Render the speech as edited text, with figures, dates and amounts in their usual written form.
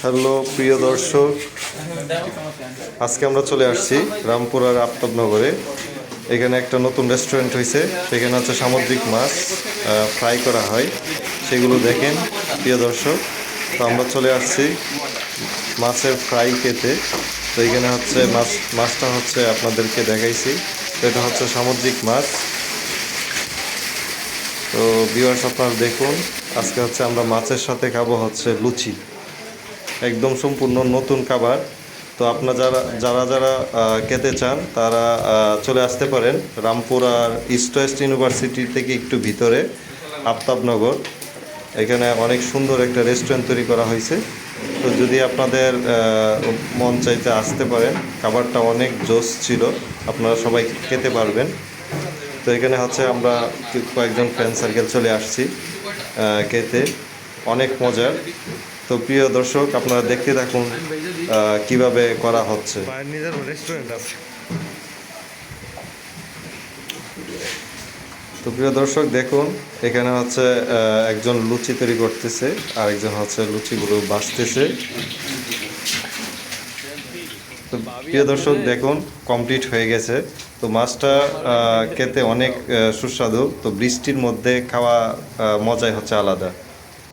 Hello প্রিয় দর্শক, আজকে আমরা চলে আসছি রামপুরার আফতাবনগরে। এখানে একটা নতুন রেস্টুরেন্ট হয়েছে, সেখানে হচ্ছে সামুদ্রিক মাছ ফ্রাই করা হয়, সেগুলো দেখেন প্রিয় দর্শক। তো আমরা চলে আসছি মাছের ফ্রাই খেতে। তো এখানে হচ্ছে মাছটা হচ্ছে আপনাদেরকে দেখাইছি। তো এটা হচ্ছে সামুদ্রিক মাছ। তো ভিউয়ার্স, আপনারা দেখুন, আজকে হচ্ছে আমরা মাছের সাথে খাবো হচ্ছে লুচি, একদম সম্পূর্ণ নতুন খাবার। তো আপনারা যারা যারা যারা খেতে চান তারা চলে আসতে পারেন রামপুরার ইস্ট ওয়েস্ট ইউনিভার্সিটি থেকে একটু ভিতরে আফতাবনগর। এখানে অনেক সুন্দর একটা রেস্টুরেন্ট তৈরি করা হয়েছে। তো যদি আপনাদের মন চাইতে আসতে পারেন, খাবারটা অনেক জোস ছিল, আপনারা সবাই খেতে পারবেন। তো এখানে হচ্ছে আমরা কয়েকজন ফ্রেন্ড সার্কেল চলে আসছি খেতে, অনেক মজার। তো প্রিয় দর্শক, আপনারা দেখতে থাকুন কিভাবে করা হচ্ছে। নিজের রেস্টুরেন্ট আছে। তো প্রিয় দর্শক দেখুন, এখানে হচ্ছে একজন লুচি তৈরি করতেছে, আর একজন হচ্ছে লুচিগুলো বাছতেছে। তো প্রিয় দর্শক দেখুন, কমপ্লিট হয়ে গেছে। তো মাছটা খেতে অনেক সুস্বাদু। তো বৃষ্টির মধ্যে খাওয়া মজাই হচ্ছে আলাদা।